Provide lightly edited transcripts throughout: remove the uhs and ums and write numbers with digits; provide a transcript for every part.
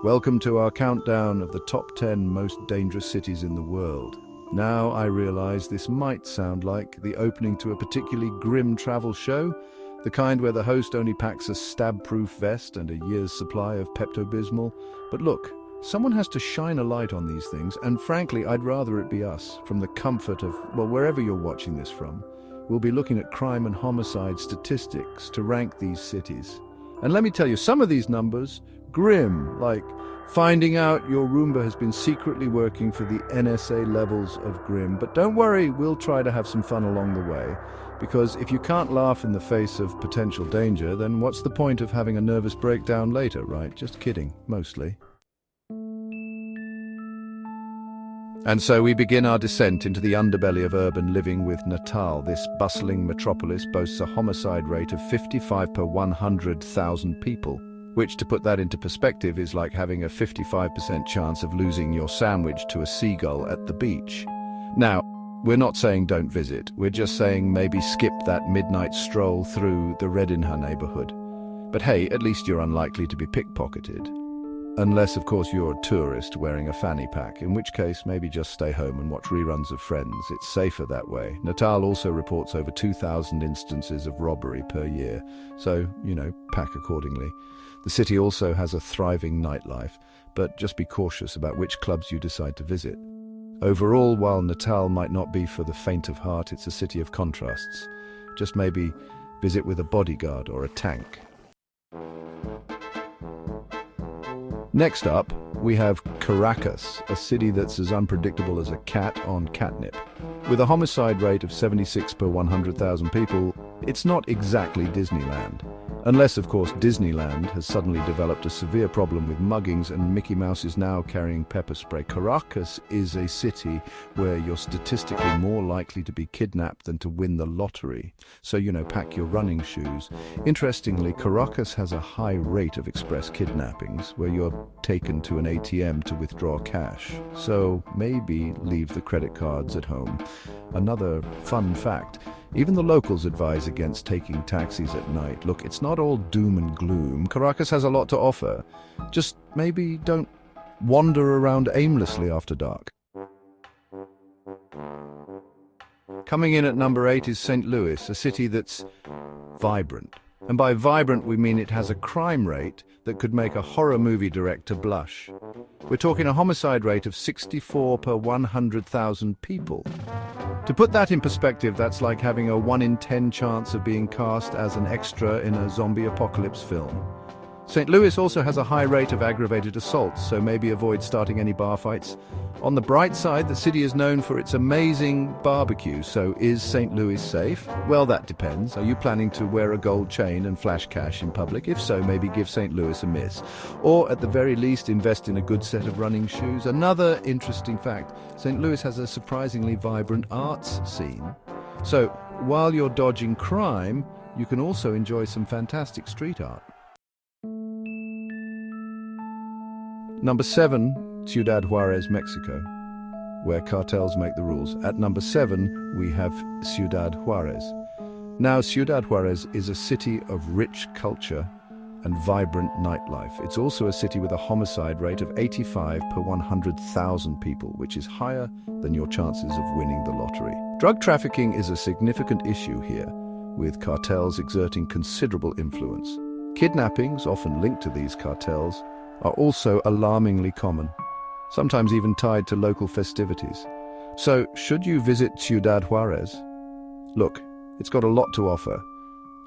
Welcome to our countdown of the top 10 most dangerous cities in the world. Now I realize this might sound like the opening to a particularly grim travel show, the kind where the host only packs a stab-proof vest and a year's supply of Pepto-Bismol. But look, someone has to shine a light on these things, and frankly, I'd rather it be us, from the comfort of, well, wherever you're watching this from. We'll be looking at crime and homicide statistics to rank these cities. And let me tell you, some of these numbers, grim, like finding out your Roomba has been secretly working for the NSA levels of grim. But don't worry, we'll try to have some fun along the way. Because if you can't laugh in the face of potential danger, then what's the point of having a nervous breakdown later, right? Just kidding, mostly. And so we begin our descent into the underbelly of urban living with Natal. This bustling metropolis boasts a homicide rate of 55 per 100,000 people, which, to put that into perspective, is like having a 55% chance of losing your sandwich to a seagull at the beach. Now, we're not saying don't visit, we're just saying maybe skip that midnight stroll through the Redinha neighborhood. But hey, at least you're unlikely to be pickpocketed. Unless, of course, you're a tourist wearing a fanny pack, in which case maybe just stay home and watch reruns of Friends. It's safer that way. Natal also reports over 2,000 instances of robbery per year, so, pack accordingly. The city also has a thriving nightlife, but just be cautious about which clubs you decide to visit. Overall, while Natal might not be for the faint of heart, it's a city of contrasts. Just maybe visit with a bodyguard or a tank. Next up, we have Caracas, a city that's as unpredictable as a cat on catnip. With a homicide rate of 76 per 100,000 people, it's not exactly Disneyland. Unless, of course, Disneyland has suddenly developed a severe problem with muggings and Mickey Mouse is now carrying pepper spray. Caracas is a city where you're statistically more likely to be kidnapped than to win the lottery. So, pack your running shoes. Interestingly, Caracas has a high rate of express kidnappings where you're taken to an ATM to withdraw cash. So maybe leave the credit cards at home. Another fun fact, even the locals advise against taking taxis at night. Look, it's not all doom and gloom. Caracas has a lot to offer. Just maybe don't wander around aimlessly after dark. Coming in at number 8 is St. Louis, a city that's vibrant. And by vibrant, we mean it has a crime rate that could make a horror movie director blush. We're talking a homicide rate of 64 per 100,000 people. To put that in perspective, that's like having a 1 in 10 chance of being cast as an extra in a zombie apocalypse film. St. Louis also has a high rate of aggravated assaults, so maybe avoid starting any bar fights. On the bright side, the city is known for its amazing barbecue, so is St. Louis safe? Well, that depends. Are you planning to wear a gold chain and flash cash in public? If so, maybe give St. Louis a miss. Or, at the very least, invest in a good set of running shoes. Another interesting fact, St. Louis has a surprisingly vibrant arts scene. So, while you're dodging crime, you can also enjoy some fantastic street art. Number 7, Ciudad Juárez, Mexico, where cartels make the rules. At number 7, we have Ciudad Juárez. Now, Ciudad Juárez is a city of rich culture and vibrant nightlife. It's also a city with a homicide rate of 85 per 100,000 people, which is higher than your chances of winning the lottery. Drug trafficking is a significant issue here, with cartels exerting considerable influence. Kidnappings, often linked to these cartels, are also alarmingly common, sometimes even tied to local festivities. So, should you visit Ciudad Juárez? Look, it's got a lot to offer.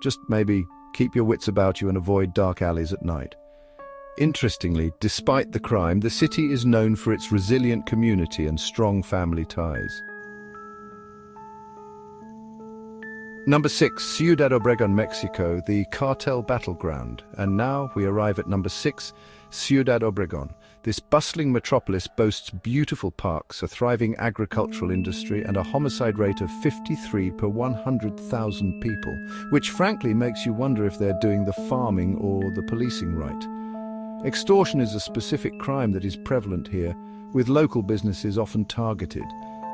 Just maybe keep your wits about you and avoid dark alleys at night. Interestingly, despite the crime, the city is known for its resilient community and strong family ties. Number 6, Ciudad Obregón, Mexico, the cartel battleground. And now we arrive at number 6, Ciudad Obregón. This bustling metropolis boasts beautiful parks, a thriving agricultural industry, and a homicide rate of 53 per 100,000 people, which frankly makes you wonder if they're doing the farming or the policing right. Extortion is a specific crime that is prevalent here, with local businesses often targeted.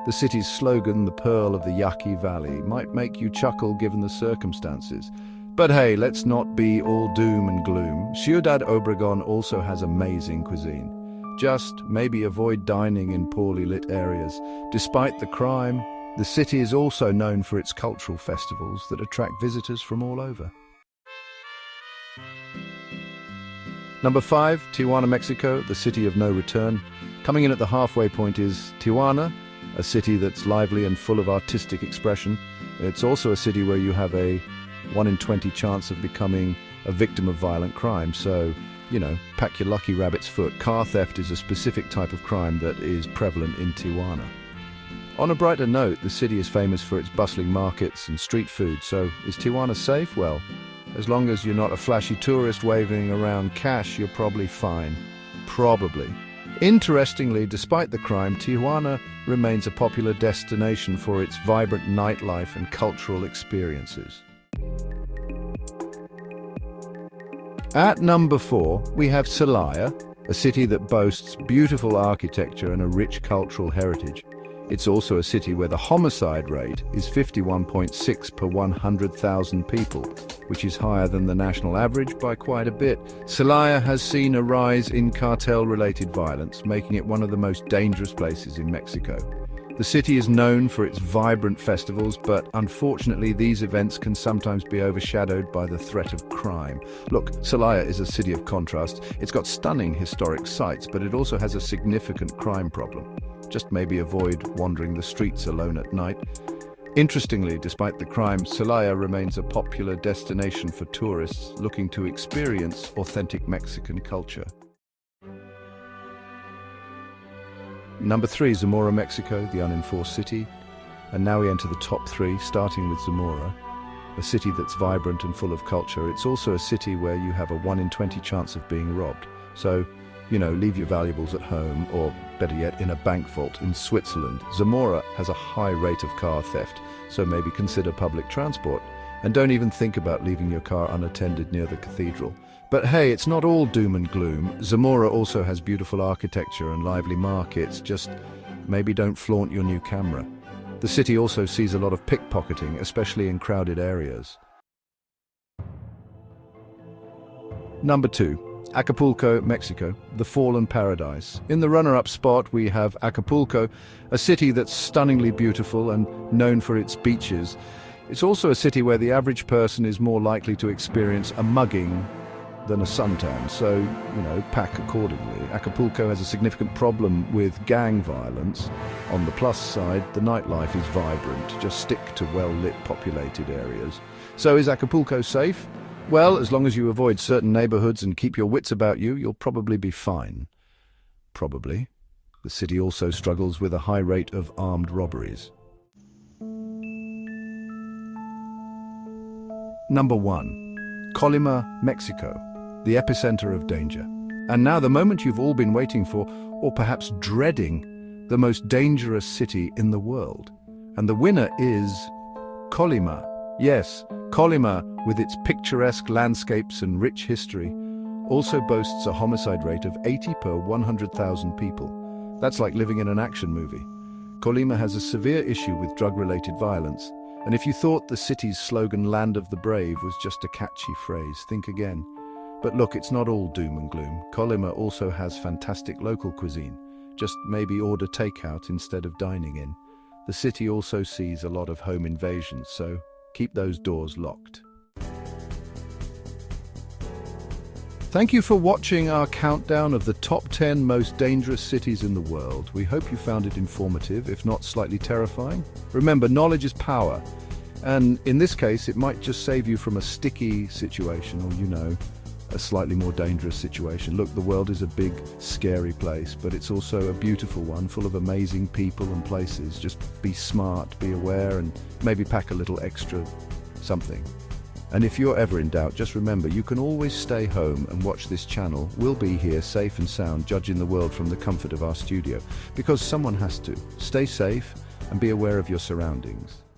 The city's slogan, the Pearl of the Yaqui Valley, might make you chuckle given the circumstances. But hey, let's not be all doom and gloom. Ciudad Obregón also has amazing cuisine. Just maybe avoid dining in poorly lit areas. Despite the crime, the city is also known for its cultural festivals that attract visitors from all over. Number 5, Tijuana, Mexico, the city of no return. Coming in at the halfway point is Tijuana, a city that's lively and full of artistic expression. It's also a city where you have a 1 in 20 chance of becoming a victim of violent crime. So, pack your lucky rabbit's foot. Car theft is a specific type of crime that is prevalent in Tijuana. On a brighter note, the city is famous for its bustling markets and street food. So, is Tijuana safe? Well, as long as you're not a flashy tourist waving around cash, you're probably fine. Probably. Interestingly, despite the crime, Tijuana remains a popular destination for its vibrant nightlife and cultural experiences. At number 4, we have Celaya, a city that boasts beautiful architecture and a rich cultural heritage. It's also a city where the homicide rate is 51.6 per 100,000 people, which is higher than the national average by quite a bit. Celaya has seen a rise in cartel-related violence, making it one of the most dangerous places in Mexico. The city is known for its vibrant festivals, but unfortunately these events can sometimes be overshadowed by the threat of crime. Look, Celaya is a city of contrast. It's got stunning historic sites, but it also has a significant crime problem. Just maybe avoid wandering the streets alone at night. Interestingly, despite the crime, Celaya remains a popular destination for tourists looking to experience authentic Mexican culture. Number 3, Zamora, Mexico, the unenforced city. And now we enter the top 3, starting with Zamora, a city that's vibrant and full of culture. It's also a city where you have a 1 in 20 chance of being robbed. So, leave your valuables at home, or better yet, in a bank vault in Switzerland. Zamora has a high rate of car theft, so maybe consider public transport. And don't even think about leaving your car unattended near the cathedral. But hey, it's not all doom and gloom. Zamora also has beautiful architecture and lively markets. Just maybe don't flaunt your new camera. The city also sees a lot of pickpocketing, especially in crowded areas. Number 2. Acapulco, Mexico, the fallen paradise. In the runner-up spot, we have Acapulco, a city that's stunningly beautiful and known for its beaches. It's also a city where the average person is more likely to experience a mugging than a suntan, so, pack accordingly. Acapulco has a significant problem with gang violence. On the plus side, the nightlife is vibrant. Just stick to well-lit, populated areas. So is Acapulco safe? Well, as long as you avoid certain neighborhoods and keep your wits about you, you'll probably be fine. Probably. The city also struggles with a high rate of armed robberies. Number 1. Colima, Mexico, the epicenter of danger. And now the moment you've all been waiting for, or perhaps dreading, the most dangerous city in the world. And the winner is Colima. Yes, Colima, with its picturesque landscapes and rich history, also boasts a homicide rate of 80 per 100,000 people. That's like living in an action movie. Colima has a severe issue with drug-related violence, and if you thought the city's slogan, "Land of the Brave," was just a catchy phrase, think again. But look, it's not all doom and gloom. Colima also has fantastic local cuisine. Just maybe order takeout instead of dining in. The city also sees a lot of home invasions, so keep those doors locked. Thank you for watching our countdown of the top 10 most dangerous cities in the world. We hope you found it informative, if not slightly terrifying. Remember, knowledge is power. And in this case, it might just save you from a sticky situation or, a slightly more dangerous situation. Look, the world is a big, scary place, but it's also a beautiful one, full of amazing people and places. Just be smart, be aware, and maybe pack a little extra something. And if you're ever in doubt, just remember, you can always stay home and watch this channel. We'll be here, safe and sound, judging the world from the comfort of our studio. Because someone has to. Stay safe and be aware of your surroundings.